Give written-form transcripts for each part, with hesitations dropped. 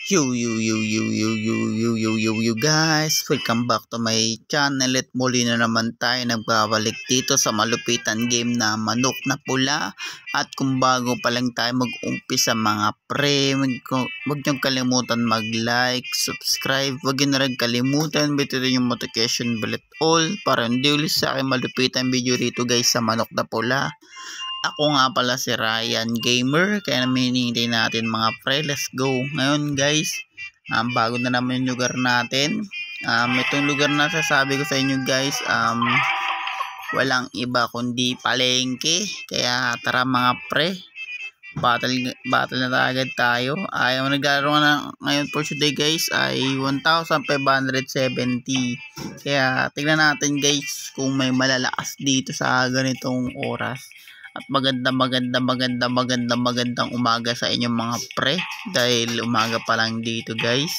Yo guys, welcome back to my channel at muli na naman tayo nagbabalik dito sa malupitan game na Manok na Pula. At kung bago pa lang tayo mag-umpisa mga pre, huwag niyong kalimutan mag-like, subscribe, huwag nyo na rin kalimutan bituin yung notification bell at all para hindi ulit sa akin malupitan video rito guys sa Manok na Pula. Ako nga pala si Ryan Gamer, kaya naman hinihintay natin mga pre, let's go. Ngayon guys, bago na naman yung lugar natin. Itong lugar na sasabi ko sa inyo guys, walang iba kundi palengke. Kaya tara mga pre, battle na agad tayo. Yung naglalaro na ngayon for today guys ay 1,570. Kaya tignan natin guys kung may malalakas dito sa ganitong oras. At magandang umaga sa inyong mga pre, dahil umaga pa lang dito guys.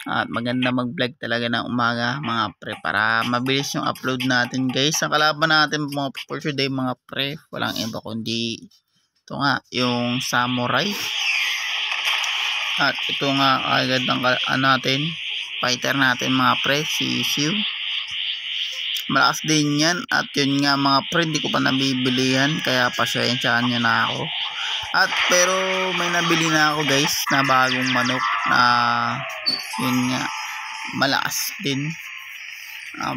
At maganda mag-vlog talaga ng umaga mga pre para mabilis yung upload natin guys. Ang kalaban natin mga for today mga pre, walang iba kundi ito nga, yung samurai. At ito nga agad ang natin, fighter natin mga pre, si Siu. Malakas din yan. At yun nga mga pre, hindi ko pa nabibilihan, kaya pasensyahan nyo na ako. At pero may nabili na ako guys na bagong manok na yun nga, malakas din.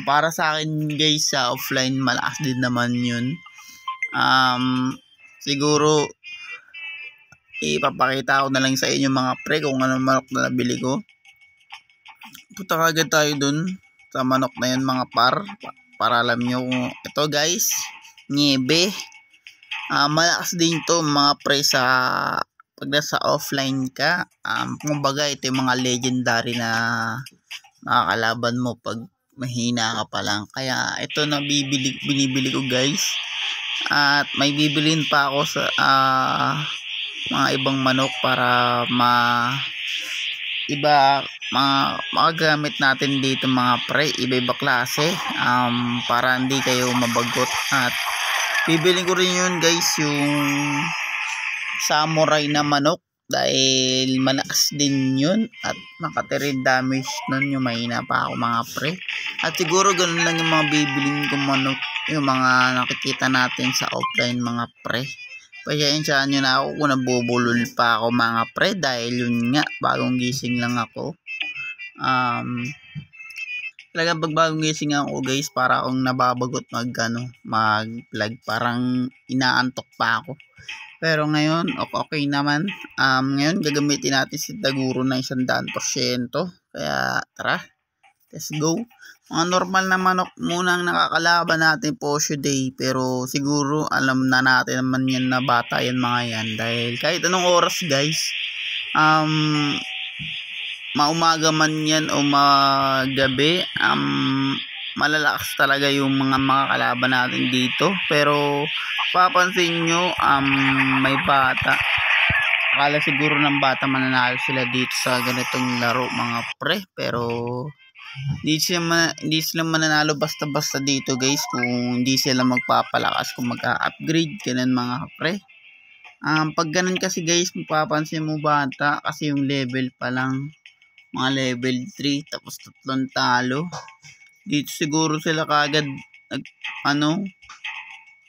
Para sa akin guys sa offline, malakas din naman yun. Siguro ipapakita ko na lang sa inyo mga pre kung anong manok na nabili ko. Punta kagad tayo dun sa manok na yun mga para alam nyo kung ito guys, niebe. Malakas din to mga pre sa pag nasa offline ka. Kumbaga ito yung mga legendary na makakalaban mo pag mahina ka pa lang. Kaya ito na binibili ko guys. At may bibilin pa ako sa mga ibang manok para makagamit natin dito mga pre, iba-iba klase, para hindi kayo mabagot. At bibilin ko rin yun guys, yung samurai na manok, dahil malakas din yun at makatirid damage nun, yung mahina pa ako mga pre. At siguro ganun lang yung mga bibilin ko manok, yung mga nakikita natin sa offline mga pre. Pasensyahan nyo na ako kung nabubulol pa ako mga pre, dahil yun nga, bagong gising lang ako. Talaga pag bagong gising ako guys, para akong nababagot mag-vlog, parang inaantok pa ako. Pero ngayon okay naman. Ngayon gagamitin natin si Taguro na 100%. Kaya tara, let's go. Mga normal na manok muna ang nakakalaban natin po today, pero siguro alam na natin naman yan na bata yan mga yan, dahil kahit anong oras guys, maumaga man yan o magabi, malalakas talaga yung mga makakalaban natin dito. Pero papansin nyo, may bata, akala siguro ng bata mananalo sila dito sa ganitong laro mga pre, pero hindi sila mananalo basta-basta dito guys kung hindi sila magpapalakas, kung mag-upgrade ganun mga pre. Pag ganun kasi guys, mapapansin mo bata kasi yung level pa lang, mga level 3 tapos 3 talo. Dito siguro sila kagad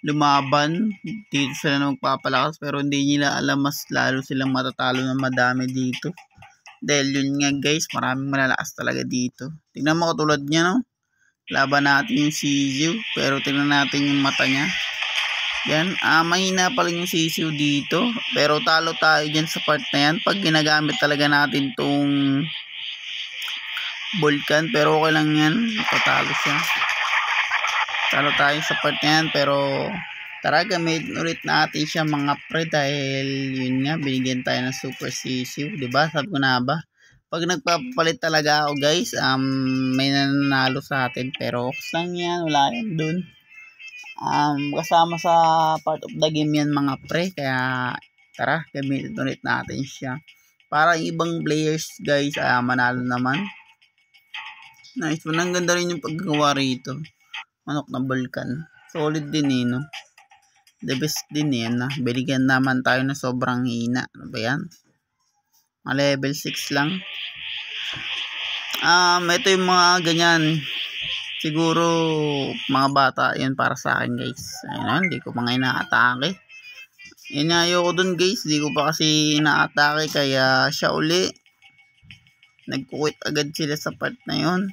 lumaban, dito sila na magpapalakas, pero hindi nila alam mas lalo silang matatalo ng madami dito. Dahil yun nga guys, maraming malalakas talaga dito. Tingnan mo katulad niya, no? Laban natin yung sisiw, pero tingnan natin yung mata niya. Yan, mahina pa lang yung sisiw dito, pero talo tayo dyan sa part na yan pag ginagamit talaga natin tong Vulcan. Pero okay lang yan, patalo siya. Talo tayo sa part na yan, pero tara, gamitin ulit natin siya mga pre, dahil yun nga, binigyan tayo ng super sisiw, diba? Sabi ko na ba, pag nagpapalit talaga ako guys, may nanalo sa atin, pero lang yan, wala yan dun. Kasama sa part of the game yan mga pre, kaya tara, gamitin ulit natin siya para ibang players guys manalo naman. Nice, ang ganda rin yung paggawa rito, manok na Vulcan, solid din no? The best din yan na binigyan naman tayo na sobrang hina. Ano ba yan? Mga level 6 lang. Ito yung mga ganyan. Siguro mga bata yan para sa akin guys. Ayun, hindi ko mga inaatake. Ayoko dun guys, hindi ko pa kasi inaatake, kaya siya uli nagkukwit agad sila sa part na yun.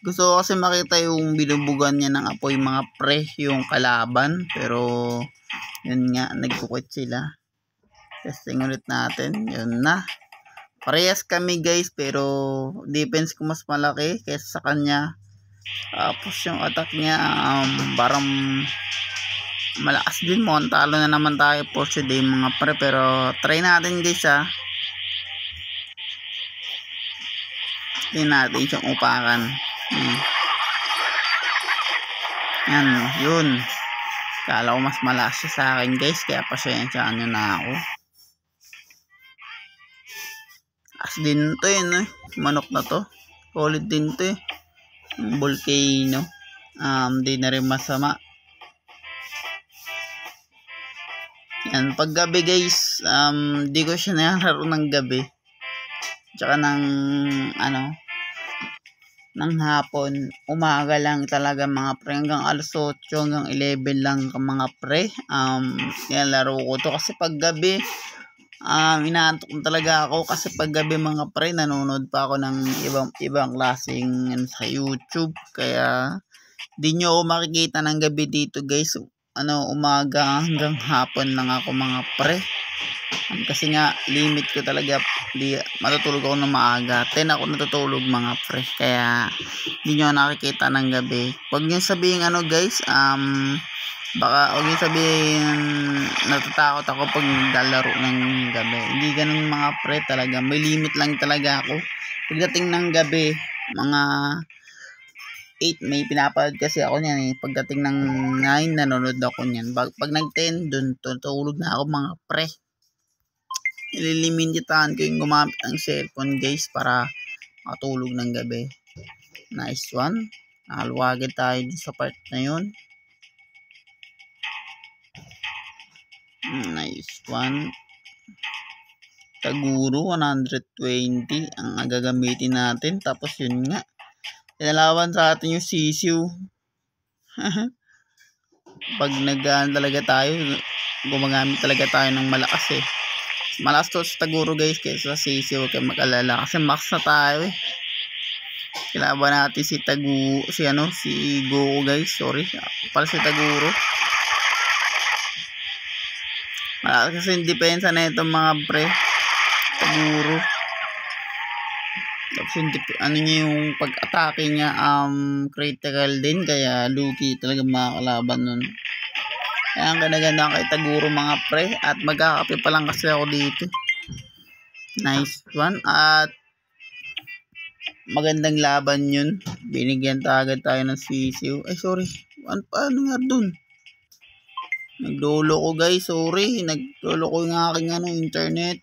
Gusto ko kasi makita yung binubugan niya ng apoy mga pre, yung kalaban, pero yun nga, nagkukwit sila. Testing ulit natin, yun na. Parehas kami guys, pero defense ko mas malaki kaysa sa kanya. Tapos yung attack niya parang malakas din mo. Talo na naman tayo for today mga pre, pero try natin guys ha. Try natin siyang upakan. Yan, yun. Kala ko mas malakas siya sa akin guys, kaya pasensya nyo na ako. As din to yun eh. Manok na to. Solid din to eh. Volcano. Di na rin masama. Yan, pag gabi guys, di ko siya nalaro ng gabi. Tsaka ng ng hapon. Umaga lang talaga mga pre, hanggang alas 8 hanggang 11 lang mga pre. Yan, laro ko to kasi pag gabi inaantok talaga ako, kasi pag gabi mga pre nanonood pa ako ng ibang klaseng sa YouTube, kaya di nyo ako makikita ng gabi dito guys. Umaga hanggang hapon lang ako mga pre, kasi nga limit ko talaga, matutulog ako ng maaga, 10 ako natutulog mga pre, kaya di nyo nakikita ng gabi. Huwag nyo sabihin guys, baka huwag yung sabihin natatakot ako pag naglalaro ng gabi. Hindi ganun mga pre, talaga may limit lang talaga ako. Pagdating ng gabi mga 8 may pinapanood kasi ako niyan eh. Pagdating ng 9 nanonood ako niyan. Pag nag 10 dun tutulog na ako mga pre. Ililimitahan ko yung gumamit ng cellphone guys para matulog ng gabi. Nice one. Nakaluwagin tayo sa part na yun. Nice one. Taguro 120 ang gagamitin natin. Tapos yun nga, inalawan sa atin yung sisiw. Pag nagaan talaga tayo, gumagamit talaga tayo ng malakas eh. Malakas to sa taguro guys kaysa sa sisiw. Huwag kayo mag-alala kasi max na tayo eh. Kilaban natin si Goku guys. Sorry, para si Taguro. Kasi yung depensa na itong mga pre Taguro. Tapos yung pag-atake niya critical din, kaya lugi talaga mga kalaban nun. Kaya ang ganda kay Taguro mga pre, at magkakape pa lang kasi ako dito. Nice one, at magandang laban yun. Binigyan agad tayo ng sisiw. Ay sorry, paano nga dun? Naglolo ko guys, sorry. Naglolo ko yung aking internet.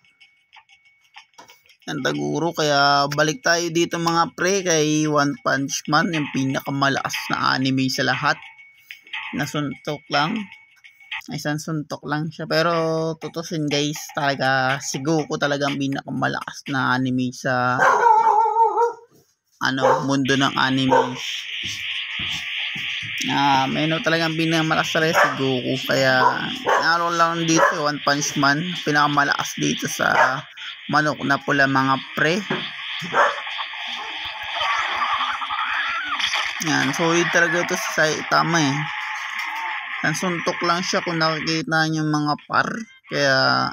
Ang Taguro, kaya balik tayo dito mga pre kay One Punch Man, yung pinakamalakas na anime sa lahat. Nasuntok lang. Isang suntok lang siya, pero tutusin guys, talaga si Goku talaga ang pinakamalakas na anime sa mundo ng anime. Mayroon talagang pinakamalakas talaga si Goku, kaya lang dito One Punch Man, pinakamalakas dito sa manok na pula mga pre. Yan, solid talaga ito sa Saitama eh. Suntok lang siya kung nakikita niyo mga par, kaya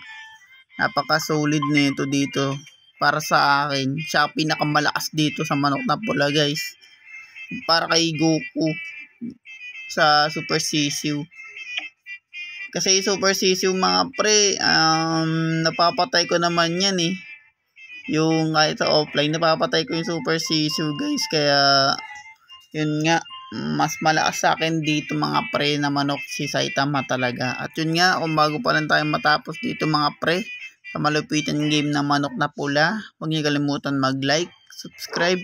napaka solid nito dito para sa akin. Siya pinakamalakas dito sa manok na pula guys, para kay Goku sa Super Sisiu. Kasi Super Sisiu mga pre, napapatay ko naman yan eh. Yung kahit sa offline, napapatay ko yung Super Sisiu guys, kaya yun nga, mas malakas sa akin dito mga pre na manok si Saitama talaga. At yun nga, kung bago pa lang tayo matapos dito mga pre sa malupitan game na manok na pula, huwag niyo kalimutan mag-like, subscribe.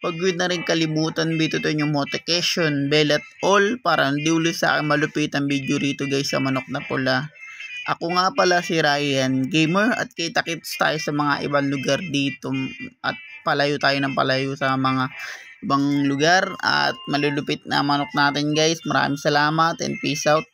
Huwag nyo na rin kalimutan bituin yung notification bell at all para hindi ulit sa akin malupitan video rito guys sa manok na pula. Ako nga pala si Ryan Gamer at kita-kits tayo sa mga ibang lugar dito at palayo tayo ng palayo sa mga ibang lugar at malulupit na manok natin guys. Maraming salamat and peace out.